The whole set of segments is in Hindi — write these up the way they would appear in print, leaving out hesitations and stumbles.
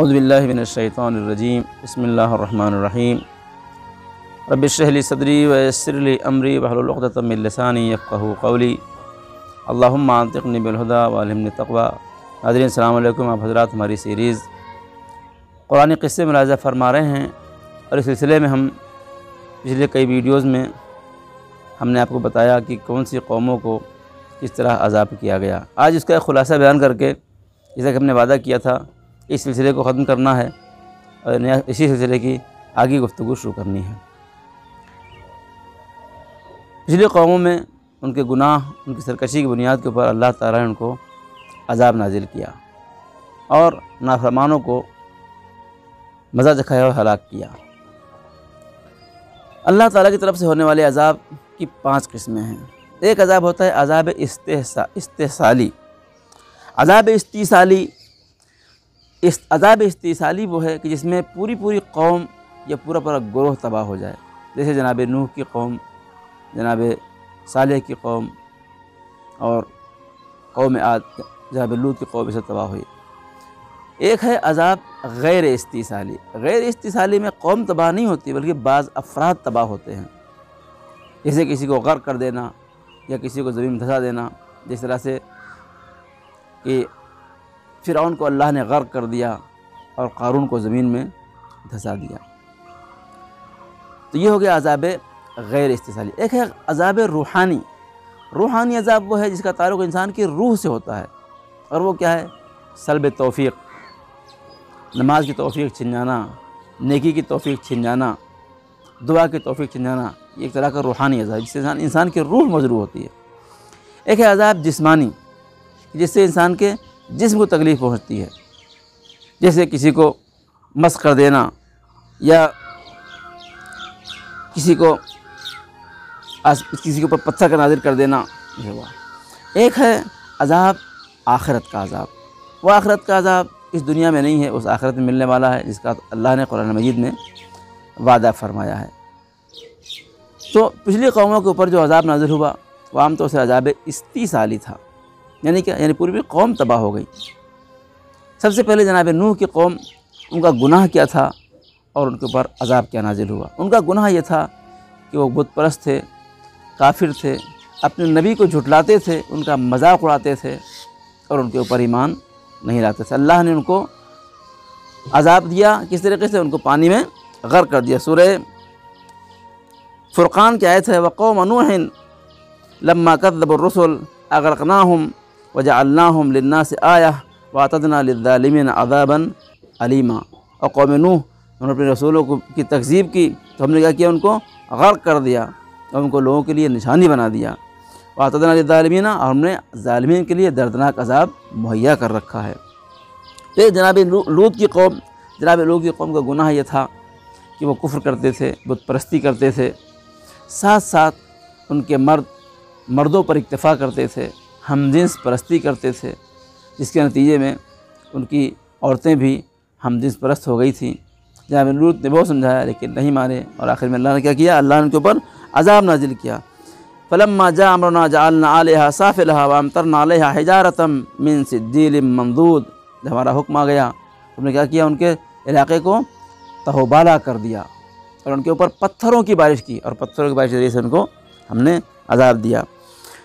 औज़ुबिल्लाहि मिनश्शैतानिर्रजीम बिस्मिल्लाहिर्रहमानिर्रहीम रब्बि इश्रह ली सदरी व यस्सिर ली अमरी वहलुल उक़दतम मिन लिसानी यफ़क़हू क़ौली अल्लाहुम्मा अंतिक़नी बिल हुदा व अल्हिमनी तक़वा। नाज़रीन अस्सलामु अलैकुम। आप हज़रात हमारी सीरीज़ कुरानी क़िस्से मुलाहिज़ा फरमा रहे हैं और इस सिलसिले में हम पिछले कई वीडियोज़ में हमने आपको बताया कि कौन सी कौमों को किस तरह अज़ाब किया गया। आज इसका एक ख़ुलासा बयान करके, जैसा कि हमने वादा किया था, इस सिलसिले को ख़त्म करना है और नया इसी सिलसिले की आगे गुफ्तगू शुरू करनी है। पिछली कौमों में उनके गुनाह, उनकी सरकशी की बुनियाद के ऊपर अल्लाह ताला ने उनको अज़ाब नाजिल किया और नाफरमानों को मज़ा चखाया और हलाक किया। अल्लाह ताला की तरफ से होने वाले अज़ाब की 5 किस्में हैं। एक अज़ाब होता है अज़ाब इस्तिसाली। अज़ाब इस्तिसाली वो है कि जिसमें पूरी पूरी कौम या पूरा पूरा ग्रोह तबाह हो जाए। जैसे जनाब नूह की कौम, जनाब सालेह की कौम और कौम आद, जनाब लूत की कौम से तबाह हुई। एक है अज़ाब गैर इस्तिसाली। गैर इस्तिसाली में कौम तबाह नहीं होती बल्कि बाज़ अफराद तबाह होते हैं। जैसे किसी को गर्क कर देना या किसी को ज़मीन में धंसा देना, जिस तरह से कि फ़िरऔन को अल्लाह ने गर्क कर दिया और क़ारून को ज़मीन में धंसा दिया। तो ये हो गया अज़ाब गैर इस्तिसाली। एक है अज़ाब रूहानी। रूहानी अज़ाब वो है जिसका ताल्लुक़ इंसान की रूह से होता है और वो क्या है? सल्ब तौफ़ीक़, नमाज की तौफ़ीक़ छिन जाना, नेकी की तौफ़ीक़ छिन जाना, दुआ की तौफ़ीक़ छिन जाना। ये एक तरह का रूहानी अज़ाब जिससे इंसान की रूह मजरूह होती है। एक है अज़ाब जिस्मानी, जिससे इंसान के जिस्म को तकलीफ़ पहुँचती है। जैसे किसी को मस कर देना या किसी के ऊपर पत्थर का नाज़िल कर देना। एक है अज़ाब आखिरत का अज़ाब। वो आखिरत का अज़ाब इस दुनिया में नहीं है, उस आखिरत में मिलने वाला है जिसका अल्लाह ने कुरान मजीद में वादा फरमाया है। तो पिछली कौमों के ऊपर जो अज़ाब नाज़िल हुआ वो आमतौर से अज़ाब इस्तिसाली था। यानी क्या? यानी पूरी कौम तबाह हो गई। सबसे पहले जनाब नूह की कौम, उनका गुनाह क्या था और उनके ऊपर अज़ाब क्या नाजिल हुआ। उनका गुनाह ये था कि वो बुत परस्त थे, काफिर थे, अपने नबी को झुटलाते थे, उनका मजाक उड़ाते थे और उनके ऊपर ईमान नहीं लाते थे। अल्लाह ने उनको अज़ाब दिया। किस तरीके से? उनको पानी में गर्क कर दिया। सूरह फुरक़ान की आयत है, वक़ौम नूहिन लम्मा कज़्ज़बुर रुसुल अग़रक़नाहुम वजअलनाहुम लिन्नासि आया वअतदना लिज़्ज़ालिमीन अज़ाबन अलीमा। और कौम नूह, उन्होंने अपने रसूलों की तकज़ीब की तो हमने क्या किया? उनको गर्क कर दिया और उनको लोगों के लिए निशानी बना दिया। वअतदना लिज़्ज़ालिमीन, और हमने ज़ालिमीन के लिए दर्दनाक अज़ाब मुहैया कर रखा है। फिर जनाब लूत की कौम, जनाब लूत की कौम का गुनाह यह था कि वो कुफ्र करते थे, बुत परस्ती करते थे, साथ साथ उनके मर्दों पर इक्तफ़ा करते थे, हमजिन्स परस्ती करते थे, जिसके नतीजे में उनकी औरतें भी हमजिन्स परस्त हो गई थीं। जनाब लूत ने बहुत समझाया लेकिन नहीं माने और आखिर में अल्लाह ने क्या किया? अल्लाह ने उनके ऊपर अज़ाब नाजिल किया। फलम्मा जा अमरुना जअलना अलैहा साफ़िलहा व अमतरना अलैहा हिजारतम मिन सिज्जीलिम मंदूद। जब हमारा हुक्म आ गया तो हमने क्या किया? उनके इलाके को तहोबाला कर दिया और उनके ऊपर पत्थरों की बारिश की और पत्थरों की बारिश के ज़रिए से उनको हमने अज़ाब दिया।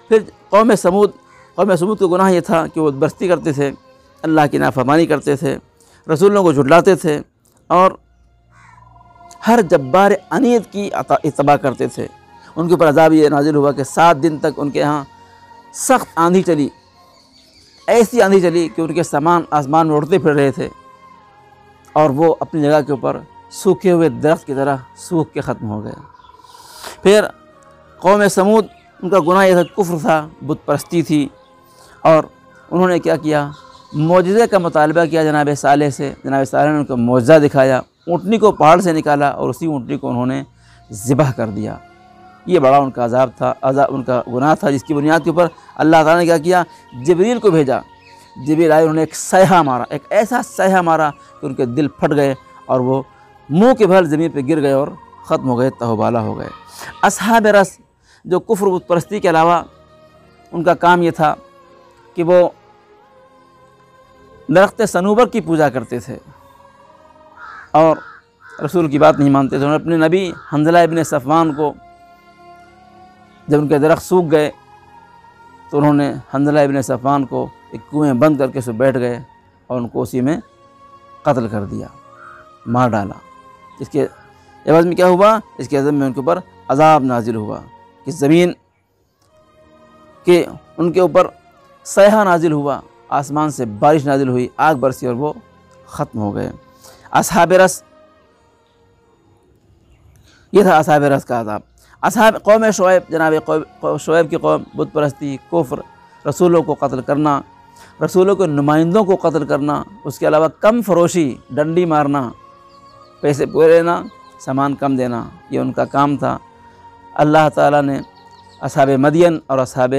फिर कौम समूद का गुनाह ये था कि वो बस्ती करते थे, अल्लाह की नाफरमानी करते थे, रसूलों को झुटलाते थे और हर जब्बार अनीत की इत्तबा करते थे। उनके ऊपर अज़ाब ये नाजिल हुआ कि 7 दिन तक उनके यहाँ सख्त आंधी चली। ऐसी आंधी चली कि उनके सामान आसमान में उड़ते फिर रहे थे और वो अपनी जगह के ऊपर सूखे हुए दरख्त की तरह सूख के ख़त्म हो गए। फिर कौम समूद, उनका गुनाह यह था, कुफ्र था, बुत परस्ती थी और उन्होंने क्या किया? मौजज़े का मुतालबा किया जनाब सालेह से। जनाब सालेह ने उनको मौजज़ा दिखाया, ऊँटनी को पहाड़ से निकाला और उसी ऊँटनी को उन्होंने ज़िबह कर दिया। ये बड़ा उनका अज़ाब था, उनका गुनाह था, जिसकी बुनियाद के ऊपर अल्लाह ताला ने क्या किया? जिब्रील को भेजा। जिब्रील आए, उन्होंने एक सैहा मारा, एक ऐसा सैहा मारा कि उनके दिल फट गए और वो मुँह के बल ज़मीन पर गिर गए और ख़त्म हो गए, तहोबाला हो गए। असहाब रस, जो कुफ्र बुत परस्ती के अलावा उनका काम ये था कि वो दरख्त सनूबर की पूजा करते थे। और रसूल की बात नहीं मानते थे। उन्होंने अपने नबी हंज़ला इब्न सफ़वान को, जब उनके दरख्त सूख गए तो उन्होंने हंज़ला इब्न सफ़वान को एक कुएं में बंद करके उसमें बैठ गए और उनको उसी में कत्ल कर दिया, मार डाला। इसके एवज़ में क्या हुआ? इसके एवज़ में उनके ऊपर अज़ाब नाजिल हुआ कि ज़मीन के उनके ऊपर सैहा नाजिल हुआ, आसमान से बारिश नाजिल हुई, आग बरसी और वो ख़त्म हो गए। असहाब रस, ये था असहाब रस का अज़ाब। असहाब कौम शुएब, जनाब शुएब की कौम, बुत परस्ती, कुफ्र, रसूलों को कत्ल करना, रसूलों के नुमाइंदों को कत्ल करना, उसके अलावा कम फरोशी, डंडी मारना, पैसे पूरे लेना, सामान कम देना, ये उनका काम था। अल्लाह ताला ने असहाब मदियन और असहाब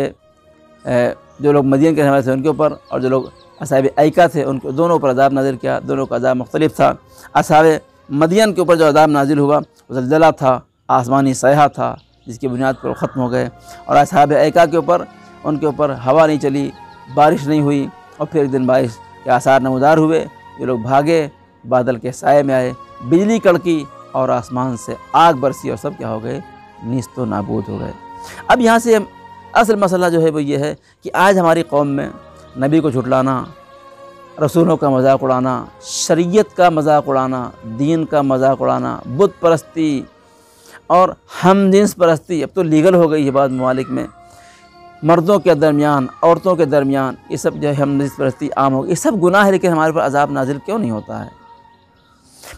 जो लोग मदियन के रहने वाले थे उनके ऊपर, और जो लोग असहाब ऐका थे उनके दोनों पर अज़ाब नाजिल किया। दोनों का अज़ाब मुख्तलिफ था। असहाब मदियन के ऊपर जो अज़ाब नाजिल हुआ वो ज़लज़ला था, आसमानी सैहा था, जिसकी बुनियाद पर वो ख़त्म हो गए। और असहाब ऐका के ऊपर, उनके ऊपर हवा नहीं चली, बारिश नहीं हुई, और फिर एक दिन बारिश के आसार नमूदार हुए। ये लोग भागे, बादल के साए में आए, बिजली कड़की और आसमान से आग बरसी और सब क्या हो गए? नीस्तो नाबूद हो गए। अब यहाँ से असल मसला जो है वो ये है कि आज हमारी कौम में नबी को झुटलाना, रसूलों का मजाक उड़ाना, शरीयत का मजाक उड़ाना, दीन का मजाक उड़ाना, बुत परस्ती और हमजिन्स परस्ती अब तो लीगल हो गई है बाद ममालिक में। मर्दों के दरमियान, औरतों के दरमियान ये सब जो है हमजिन्स परस्ती आम हो गई। ये सब गुनाह है, लेकिन हमारे पर अज़ाब नाजिल क्यों नहीं होता है?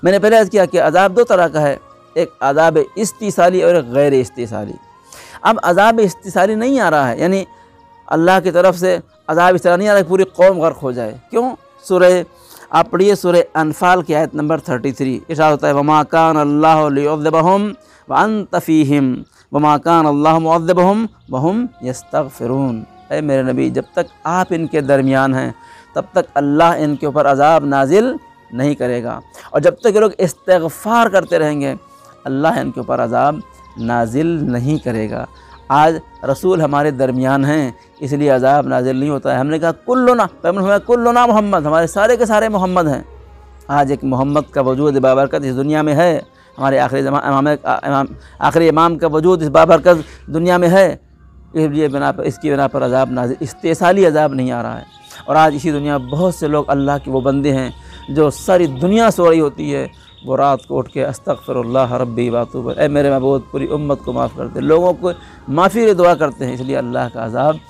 मैंने पहले अर्ज़ किया कि अज़ाब दो तरह का है, एक अज़ाब इस्तिसाली और एक गैर इस्तिसाली। अब अज़ाब इस्तिसाली नहीं आ रहा है, यानी अल्लाह की तरफ से अज़ाब इस तरह नहीं आ रहा है पूरी कौम गर्क हो जाए। क्यों? सूरह आप पढ़िए, सूरह अनफाल की आयत नंबर 33 इरशाद होता है, वमा कान अल्लाहु लियुअज़्ज़िबहुम व अंत फ़ीहिम वमा कान अल्लाहु मुअज़्ज़िबहुम व हुम यस्तग़फ़िरून। ऐ मेरे नबी, जब तक आप इनके दरमियान हैं तब तक अल्लाह इनके ऊपर अज़ाब नाजिल नहीं करेगा, और जब तक ये लोग इस्तिग़फ़ार करते रहेंगे अल्लाह इनके ऊपर अज़ाब नाजिल नहीं करेगा। आज रसूल हमारे दरमियान हैं इसलिए अज़ाब नाजिल नहीं होता है। हमने कहा कुल्लुना, पैगंबर कुल्लुना मोहम्मद, हमारे सारे के सारे मोहम्मद हैं। आज एक मोहम्मद का वजूद बाबरकत इस दुनिया में है, हमारे आखिरी इमाम का वजूद इस बाबरकत दुनिया में है, इसलिए इसकी बिना पर अज़ाब नाजिल, इस्तिसाली अज़ाब नहीं आ रहा है। और आज इसी दुनिया में बहुत से लोग अल्लाह के वो बंदे हैं जो सारी दुनिया सो रही होती है, वो रात को उठ के अस्तग़फ़िरुल्लाह रब्बी व अतूबु इलैह, ऐ मेरे महबूब पूरी उम्मत को माफ़ करते, लोगों को माफ़ी की दुआ करते हैं, इसलिए अल्लाह का अज़ाब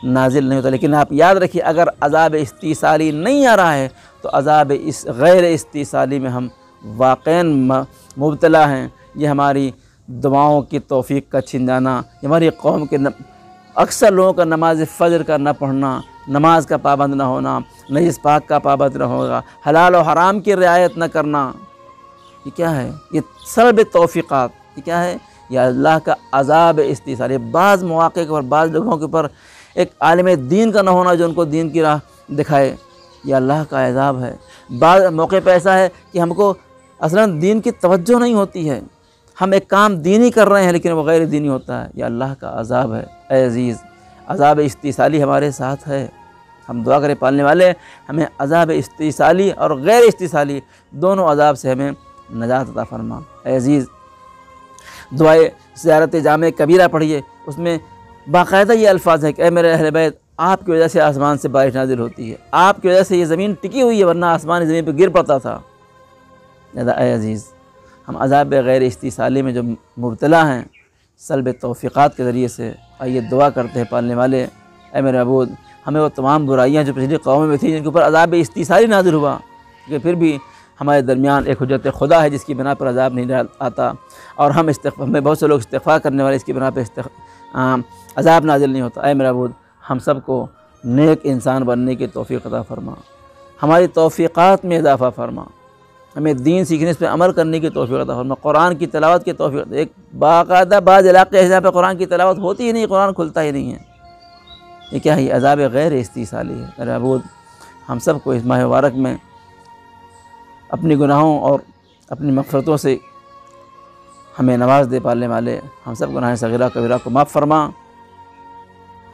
नाजिल नहीं होता। लेकिन आप याद रखिए, अगर अज़ाब इस्तिसाली नहीं आ रहा है तो अज़ाब इस गैर इस्तिसाली में हम वाक़ईन मुब्तला हैं। ये हमारी दुआओं की तौफ़ीक़ का छिन जाना, हमारी कौम के अक्सर लोगों का नमाज फ़जर का न पढ़ना, नमाज का पाबंद न होना, नजिस पाक का पाबंद न होगा, हलाल और हराम की रियायत न करना, ये क्या है? ये सब तौफ़ीक़ात, ये क्या है? ये अल्लाह का अज़ाब इस्तिसाली। बाज़ मौक़े पर बाज़ लोगों के ऊपर एक आलिम दीन का न होना जो उनको दीन की राह दिखाए, ये अल्लाह का अज़ाब है। बाज़ मौके पर ऐसा है कि हमको असलन दीन की तवज्जो नहीं होती है, हम एक काम दीनी कर रहे हैं लेकिन वो गैर दीनी होता है, ये अल्लाह का अज़ाब है। ऐ अज़ीज़, अज़ाब इस्तिसाली हमारे साथ है, हम दुआ करें पालने वाले हमें अज़ाब इस्तिसाली और गैर इस्तिसाली दोनों अज़ाब से हमें नजात अता फरमा। ऐ अज़ीज़, दुआए ज़ियारत जामे कबीरा पढ़िए, उसमें बाकायदा ये अल्फाज है कि ऐ मेरे अहले बैत, आपकी वजह से आसमान से बारिश नाजिल होती है, आपकी वजह से ये ज़मीन टिकी हुई है, वरना आसमान ज़मीन पर गिर पड़ता था। ऐ अज़ीज़, हम अज़ाब गैर इस्तिसाली में जो मुब्तला हैं सल्ब तौफ़ीक़ात के ज़रिए से, आइए दुआ करते हैं पालने वाले, ऐ मेरे महबूब हमें वो तमाम बुराइयाँ जो पिछली कौमों में थी जिनके ऊपर अज़ाब इस्तिसाली नाज़िल हुआ, कि फिर भी हमारे दरमियान एक हुज्जत खुदा है जिसकी बिना पर अज़ाब नहीं आता, और हमें बहुत से लोग इस्तिग़फ़ार करने वाले इसकी बिना पर अज़ाब नाज़िल नहीं होता। ऐ मेरे महबूब हम सबको नेक इंसान बनने की तौफ़ीक़ अता फ़रमा, हमारी तौफ़ीक़ात में इज़ाफ़ा फ़रमा, हमें दीन सीखने पर अमल करने की तौफ़ीक़ अता फ़रमा, कुरान की तिलावत की तौफ़ीक़। एक बाकायदा बाज़ इलाक़े हैं जहाँ पर कुरान की तिलावत होती ही नहीं, कुरान खुलता ही नहीं है, ये क्या है? अज़ाब गैर इस्तिसाली है। मेरे महबूब हम सब को इस माह मुबारक में अपनी गुनाहों और अपनी मग़फ़िरतों से हमें नवाज़ दे पालने वाले, हम सब गुनाह सग़ीरा कबीरा को माफ़ फ़रमा,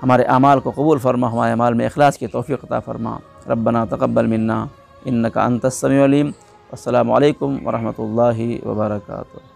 हमारे आमाल को कबूल फ़रमा, हमारे अमाल में इख़लास की तौफ़ीक़ अता फ़रमा। रब्बना तक़ब्बल मिन्ना इन्नका अंतस समीउल अलीम अस्सलामु अलैकुम वरहमतुल्लाहि वबरकातुहू।